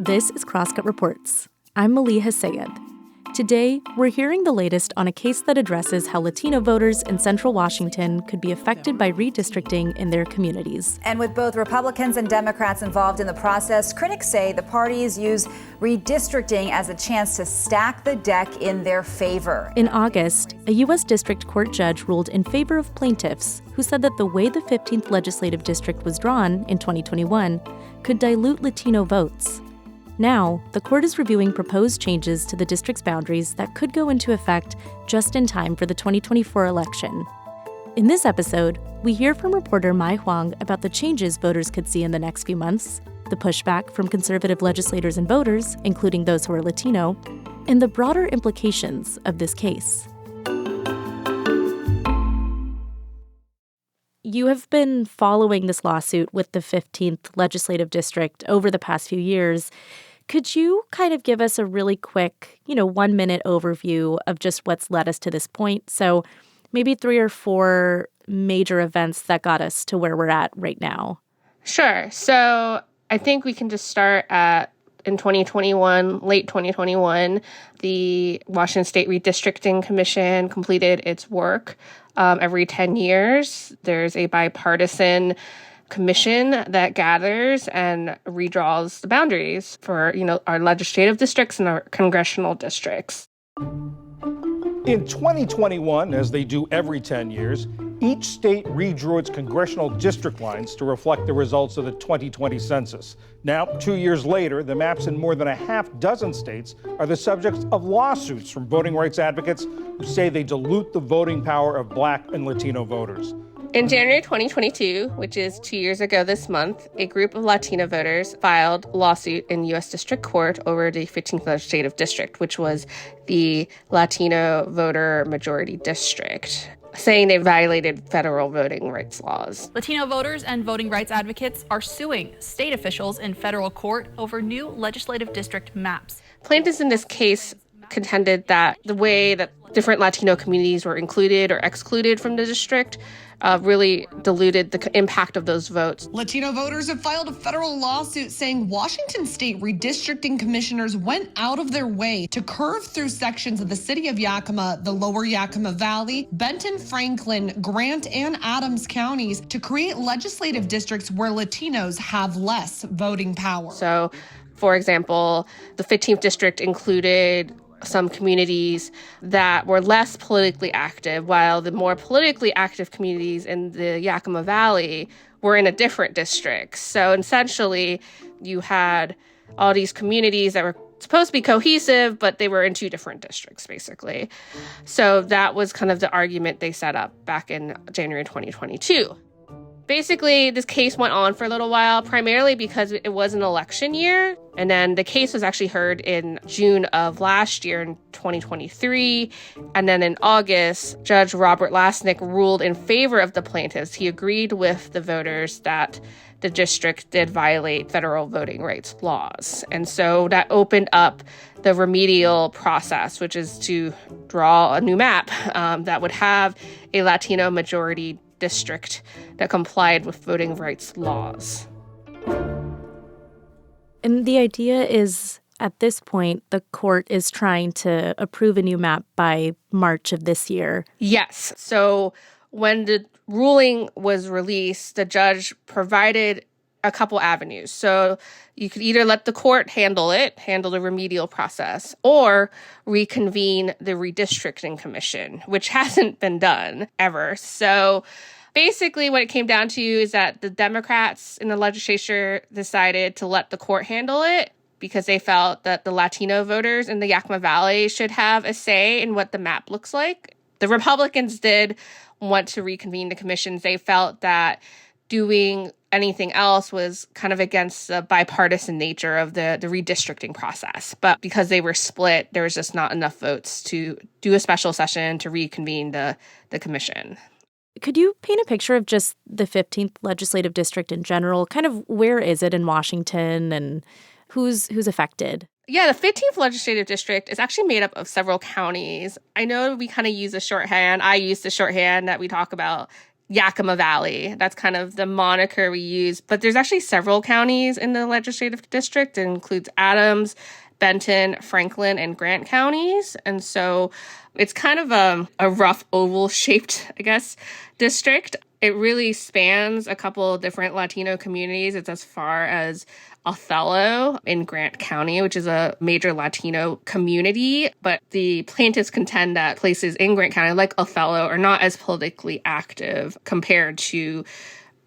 This is Crosscut Reports. I'm Maleeha Syed. Today, we're hearing the latest on a case that addresses how Latino voters in central Washington could be affected by redistricting in their communities. And with both Republicans and Democrats involved in the process, critics say the parties use redistricting as a chance to stack the deck in their favor. In August, a U.S. District Court judge ruled in favor of plaintiffs, who said that the way the 15th Legislative District was drawn in 2021 could dilute Latino votes. Now, the court is reviewing proposed changes to the district's boundaries that could go into effect just in time for the 2024 election. In this episode, we hear from reporter Mai Hoang about the changes voters could see in the next few months, the pushback from conservative legislators and voters, including those who are Latino, and the broader implications of this case. You have been following this lawsuit with the 15th Legislative District over the past few years. Could you kind of give us a really quick, 1-minute overview of just what's led us to this point? So maybe 3 or 4 major events that got us to where we're at right now. Sure. So I think we can just start in 2021, late 2021, the Washington State Redistricting Commission completed its work. Every 10 years, there's a bipartisan commission that gathers and redraws the boundaries for, our legislative districts and our congressional districts. In 2021, as they do every 10 years, each state redrew its congressional district lines to reflect the results of the 2020 census. Now, 2 years later, the maps in more than a half dozen states are the subject of lawsuits from voting rights advocates who say they dilute the voting power of Black and Latino voters. In January 2022, which is 2 years ago this month, a group of Latino voters filed a lawsuit in U.S. District Court over the 15th Legislative District, which was the Latino voter majority district, saying they violated federal voting rights laws. Latino voters and voting rights advocates are suing state officials in federal court over new legislative district maps. Plaintiffs in this case contended that the way that different Latino communities were included or excluded from the district really diluted the impact of those votes. Latino voters have filed a federal lawsuit saying Washington state redistricting commissioners went out of their way to curve through sections of the city of Yakima, the lower Yakima Valley, Benton, Franklin, Grant, and Adams counties to create legislative districts where Latinos have less voting power. So, for example, the 15th district included some communities that were less politically active, while the more politically active communities in the Yakima Valley were in a different district. So essentially, you had all these communities that were supposed to be cohesive, but they were in 2 different districts, basically. So that was kind of the argument they set up back in January 2022. Basically, this case went on for a little while, primarily because it was an election year. And then the case was actually heard in June of last year in 2023. And then in August, Judge Robert Lasnik ruled in favor of the plaintiffs. He agreed with the voters that the district did violate federal voting rights laws. And so that opened up the remedial process, which is to draw a new map that would have a Latino majority district that complied with voting rights laws. And the idea is, at this point, the court is trying to approve a new map by March of this year. Yes. So when the ruling was released, the judge provided a couple avenues. So you could either let the court handle the remedial process, or reconvene the redistricting commission, which hasn't been done ever. So basically what it came down to is that the Democrats in the legislature decided to let the court handle it because they felt that the Latino voters in the Yakima Valley should have a say in what the map looks like. The Republicans did want to reconvene the commissions. They felt that doing anything else was kind of against the bipartisan nature of the redistricting process. But because they were split, there was just not enough votes to do a special session to reconvene the commission. Could you paint a picture of just the 15th Legislative District in general? Kind of where is it in Washington and who's affected? Yeah, the 15th Legislative District is actually made up of several counties. I know we kind of use a shorthand. I use the shorthand that we talk about Yakima Valley. That's kind of the moniker we use. But there's actually several counties in the legislative district. It includes Adams, Benton, Franklin, and Grant counties. And so it's kind of a rough oval-shaped, I guess, district. It really spans a couple of different Latino communities. It's as far as Othello in Grant County, which is a major Latino community. But the plaintiffs contend that places in Grant County, like Othello, are not as politically active compared to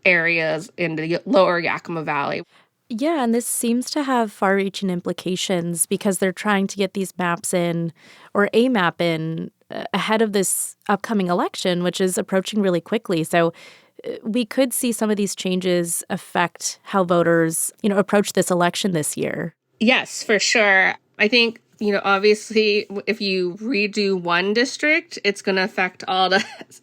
areas in the lower Yakima Valley. Yeah, and this seems to have far-reaching implications because they're trying to get these maps in, or a map in, ahead of this upcoming election, which is approaching really quickly. So we could see some of these changes affect how voters, approach this election this year. Yes, for sure. I think, obviously, if you redo one district, it's going to affect all the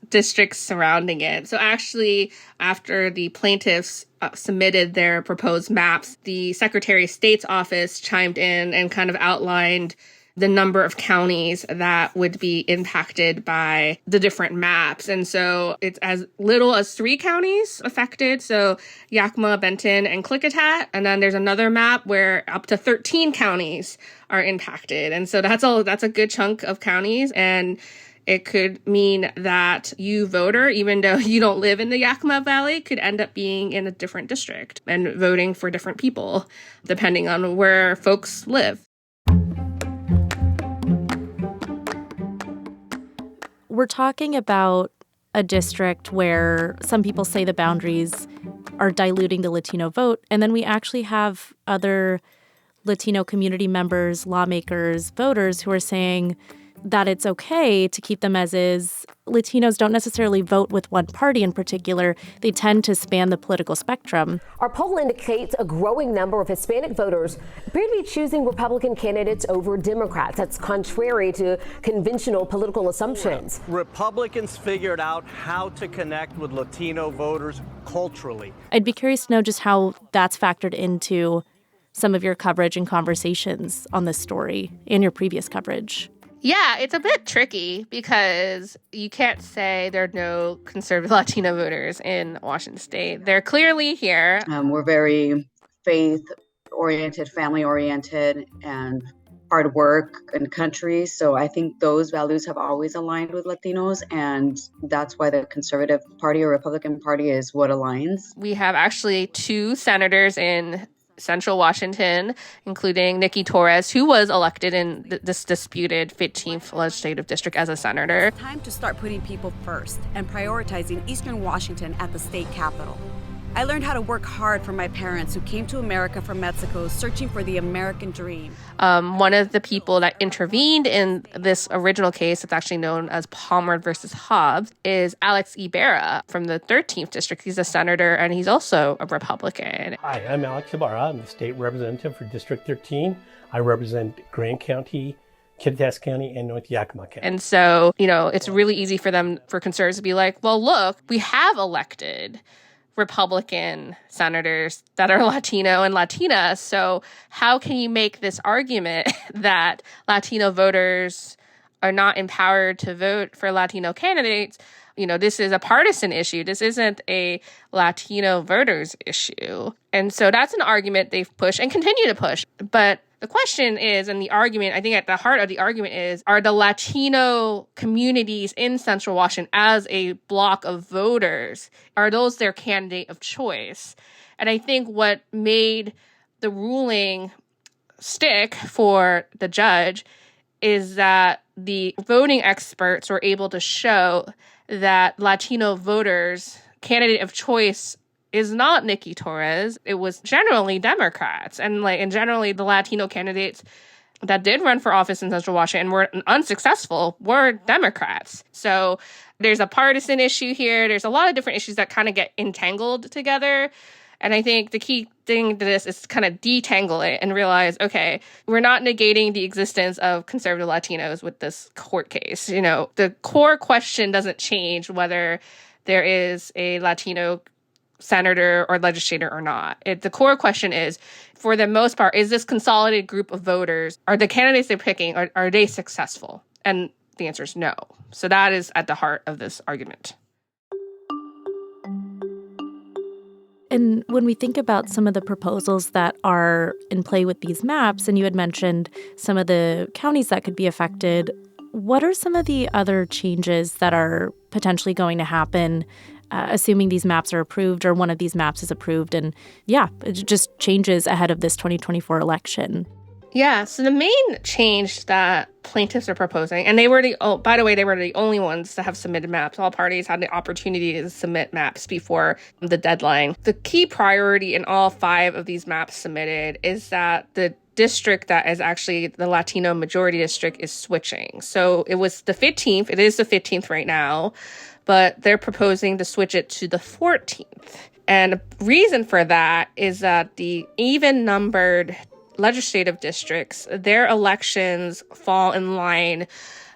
districts surrounding it. So actually, after the plaintiffs submitted their proposed maps, the Secretary of State's office chimed in and kind of outlined the number of counties that would be impacted by the different maps. And so it's as little as 3 counties affected. So Yakima, Benton, and Klickitat. And then there's another map where up to 13 counties are impacted. And so that's a good chunk of counties. And it could mean that you, voter, even though you don't live in the Yakima Valley, could end up being in a different district and voting for different people, depending on where folks live. We're talking about a district where some people say the boundaries are diluting the Latino vote, and then we actually have other Latino community members, lawmakers, voters who are saying that it's okay to keep them as is. Latinos don't necessarily vote with one party in particular. They tend to span the political spectrum. Our poll indicates a growing number of Hispanic voters appear to be choosing Republican candidates over Democrats. That's contrary to conventional political assumptions. Republicans figured out how to connect with Latino voters culturally. I'd be curious to know just how that's factored into some of your coverage and conversations on this story and your previous coverage. Yeah, it's a bit tricky because you can't say there are no conservative Latino voters in Washington State. They're clearly here. We're very faith-oriented, family-oriented, and hard work and country. So I think those values have always aligned with Latinos, and that's why the Conservative Party or Republican Party is what aligns. We have actually 2 senators in Central Washington, including Nikki Torres, who was elected in this disputed 15th legislative district as a senator. It's time to start putting people first and prioritizing Eastern Washington at the state capitol. I learned how to work hard for my parents who came to America from Mexico searching for the American dream. One of the people that intervened in this original case, it's actually known as Palmer versus Hobbs, is Alex Ibarra from the 13th district. He's a senator and he's also a Republican. Hi, I'm Alex Ibarra. I'm the state representative for District 13. I represent Grant County, Kittitas County, and North Yakima County. And so, it's really easy for conservatives to be like, well, look, we have elected Republican senators that are Latino and Latina. So how can you make this argument that Latino voters are not empowered to vote for Latino candidates? This is a partisan issue. This isn't a Latino voters issue. And so that's an argument they've pushed and continue to push. But the question is, and the argument, I think at the heart of the argument is, are the Latino communities in Central Washington as a block of voters, are those their candidate of choice? And I think what made the ruling stick for the judge is that the voting experts were able to show that Latino voters' candidate of choice is not Nikki Torres. It was generally Democrats. And generally the Latino candidates that did run for office in Central Washington were unsuccessful were Democrats. So there's a partisan issue here. There's a lot of different issues that kind of get entangled together. And I think the key thing to this is to kind of detangle it and realize, okay, we're not negating the existence of conservative Latinos with this court case. The core question doesn't change whether there is a Latino senator or legislator or not. The core question is, for the most part, is this consolidated group of voters, are the candidates they're picking, are they successful? And the answer is no. So that is at the heart of this argument. And when we think about some of the proposals that are in play with these maps, and you had mentioned some of the counties that could be affected, what are some of the other changes that are potentially going to happen, assuming these maps are approved or one of these maps is approved? And it just changes ahead of this 2024 election. Yeah, so the main change that plaintiffs are proposing, and they were the only ones to have submitted maps. All parties had the opportunity to submit maps before the deadline. The key priority in all 5 of these maps submitted is that the district that is actually the Latino majority district is switching. So it was the 15th. It is the 15th right now, but they're proposing to switch it to the 14th. And the reason for that is that the even-numbered legislative districts, their elections fall in line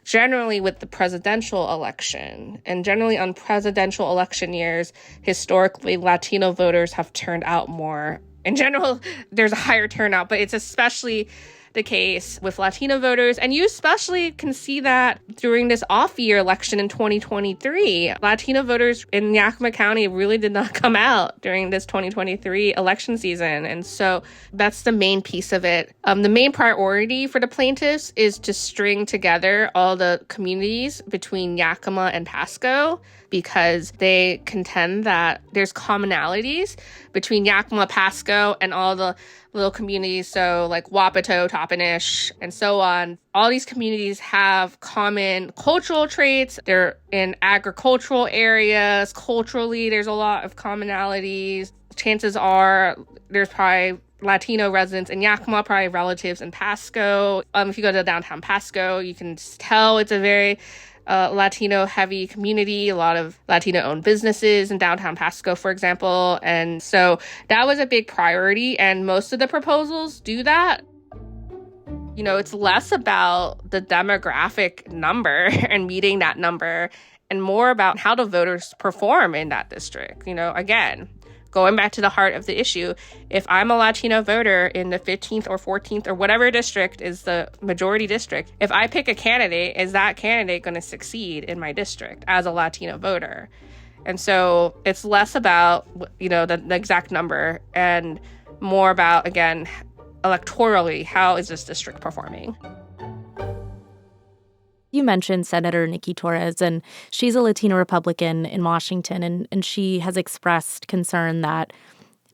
generally with the presidential election. And generally on presidential election years, historically, Latino voters have turned out more. In general, there's a higher turnout, but it's especially the case with Latino voters. And you especially can see that during this off-year election in 2023. Latino voters in Yakima County really did not come out during this 2023 election season. And so that's the main piece of it. The main priority for the plaintiffs is to string together all the communities between Yakima and Pasco, because they contend that there's commonalities between Yakima, Pasco, and all the little communities, so like Wapato, Toppenish, and so on. All these communities have common cultural traits. They're in agricultural areas. Culturally, there's a lot of commonalities. Chances are there's probably Latino residents in Yakima, probably relatives in Pasco. If you go to downtown Pasco, you can tell it's a very Latino-heavy community, a lot of Latino-owned businesses in downtown Pasco, for example. And so that was a big priority, and most of the proposals do that. You know, it's less about the demographic number and meeting that number and more about how the voters perform in that district. You know, again, going back to the heart of the issue, if I'm a Latino voter in the 15th or 14th or whatever district is the majority district, if I pick a candidate, is that candidate going to succeed in my district as a Latino voter? And so it's less about, you know, the exact number and more about, again, electorally, how is this district performing? You mentioned Senator Nikki Torres, and she's a Latino Republican in Washington, and she has expressed concern that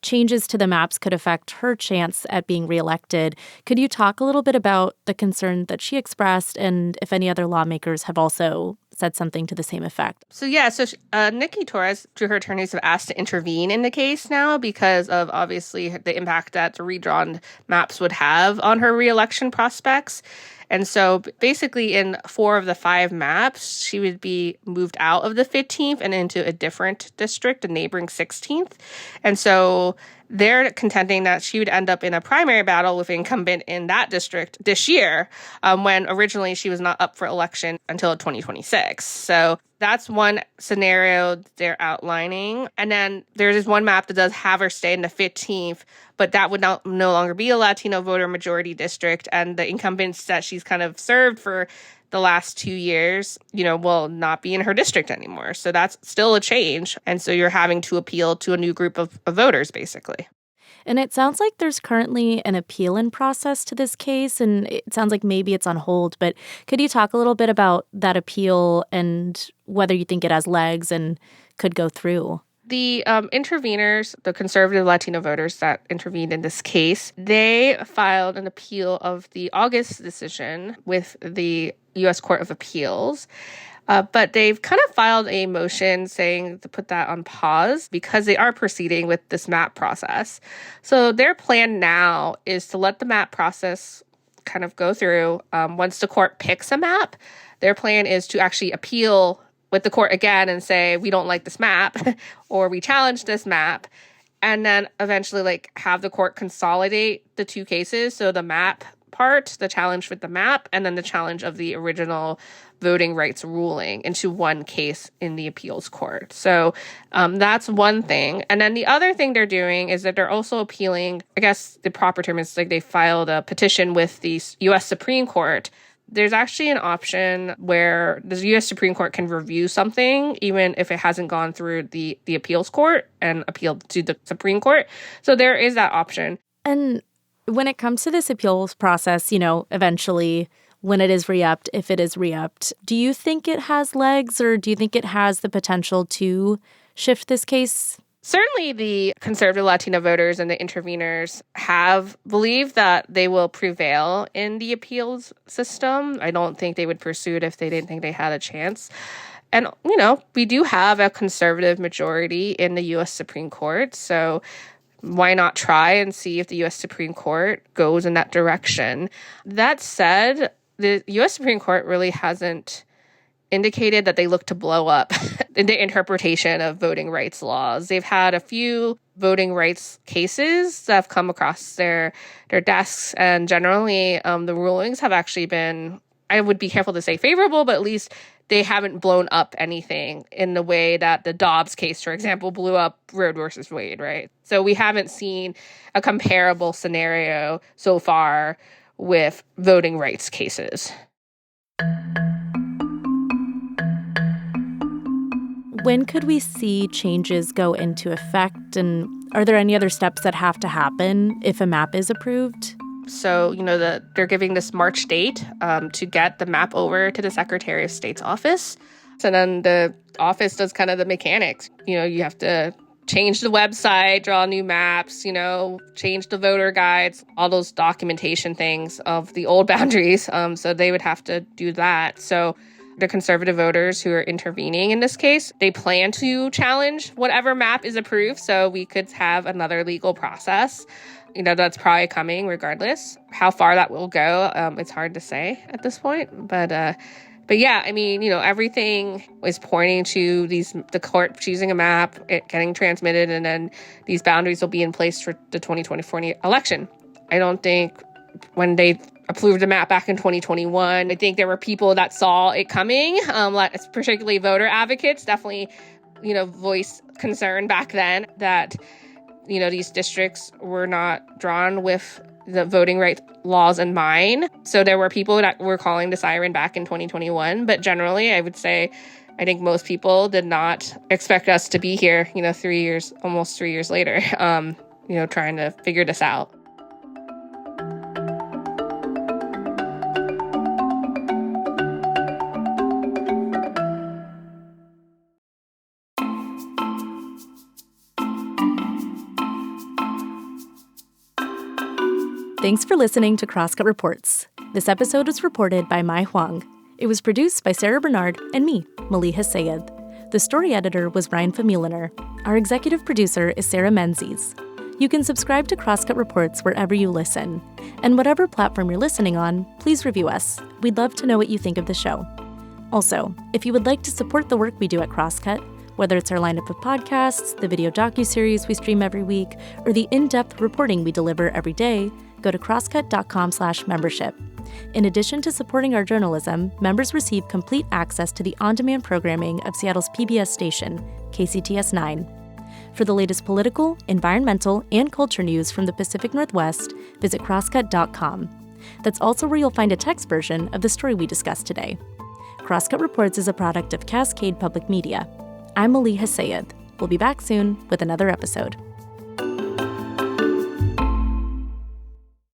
changes to the maps could affect her chance at being reelected. Could you talk a little bit about the concern that she expressed and if any other lawmakers have also said something to the same effect? So Nikki Torres, through her attorneys, have asked to intervene in the case now because of obviously the impact that the redrawn maps would have on her reelection prospects. And so basically in 4 of the 5 maps, she would be moved out of the 15th and into a different district, a neighboring 16th. And so they're contending that she would end up in a primary battle with an incumbent in that district this year, when originally she was not up for election until 2026. So that's one scenario they're outlining. And then there's this one map that does have her stay in the 15th, but that would no longer be a Latino voter majority district. And the incumbents that she's kind of served for the last 2 years, you know, will not be in her district anymore. So that's still a change. And so you're having to appeal to a new group of voters, basically. And it sounds like there's currently an appeal in process to this case, and it sounds like maybe it's on hold. But could you talk a little bit about that appeal and whether you think it has legs and could go through? The interveners, the conservative Latino voters that intervened in this case, they filed an appeal of the August decision with the U.S. Court of Appeals. But they've kind of filed a motion saying to put that on pause because they are proceeding with this map process. So their plan now is to let the map process kind of go through. Once the court picks a map, their plan is to actually appeal with the court again and say, we don't like this map or we challenge this map. And then eventually have the court consolidate the 2 cases. So the map part, the challenge with the map, and then the challenge of the original voting rights ruling into one case in the appeals court. So that's one thing. And then the other thing they're doing is that they're also appealing, I guess the proper term is they filed a petition with the U.S. Supreme Court There's actually an option where the U.S. Supreme Court can review something, even if it hasn't gone through the appeals court and appealed to the Supreme Court. So there is that option. And when it comes to this appeals process, eventually when it is re-upped, if it is re-upped, do you think it has legs, or do you think it has the potential to shift this case? Certainly the conservative Latino voters and the interveners have believed that they will prevail in the appeals system. I don't think they would pursue it if they didn't think they had a chance. And, we do have a conservative majority in the U.S. Supreme Court, so why not try and see if the U.S. Supreme Court goes in that direction? That said, the U.S. Supreme Court really hasn't indicated that they look to blow up in the interpretation of voting rights laws. They've had a few voting rights cases that have come across their desks, and generally the rulings have actually been, I would be careful to say favorable, but at least they haven't blown up anything in the way that the Dobbs case, for example, blew up Roe versus Wade, right? So we haven't seen a comparable scenario so far with voting rights cases. When could we see changes go into effect? And are there any other steps that have to happen if a map is approved? So, they're giving this March date to get the map over to the Secretary of State's office. So then the office does kind of the mechanics. You have to change the website, draw new maps, change the voter guides, all those documentation things of the old boundaries. So they would have to do that. So the conservative voters who are intervening in this case, they plan to challenge whatever map is approved. So we could have another legal process. That's probably coming regardless. How far that will go, it's hard to say at this point. But yeah, everything is pointing to the court choosing a map, it getting transmitted, and then these boundaries will be in place for the 2024 election. I don't think when they approved the map back in 2021, I think there were people that saw it coming, particularly voter advocates, definitely, voiced concern back then that these districts were not drawn with the voting rights laws in mind. So there were people that were calling the siren back in 2021. But generally, I would say, I think most people did not expect us to be here, almost 3 years later, trying to figure this out. Thanks for listening to Crosscut Reports. This episode was reported by Mai Hoang. It was produced by Sarah Bernard and me, Maleeha Syed. The story editor was Ryan Famuliner. Our executive producer is Sarah Menzies. You can subscribe to Crosscut Reports wherever you listen. And whatever platform you're listening on, please review us. We'd love to know what you think of the show. Also, if you would like to support the work we do at Crosscut, whether it's our lineup of podcasts, the video docuseries we stream every week, or the in-depth reporting we deliver every day, go to crosscut.com/membership. In addition to supporting our journalism, members receive complete access to the on-demand programming of Seattle's PBS station, KCTS 9. For the latest political, environmental, and culture news from the Pacific Northwest, visit crosscut.com. That's also where you'll find a text version of the story we discussed today. Crosscut Reports is a product of Cascade Public Media. I'm Maleeha Syed. We'll be back soon with another episode.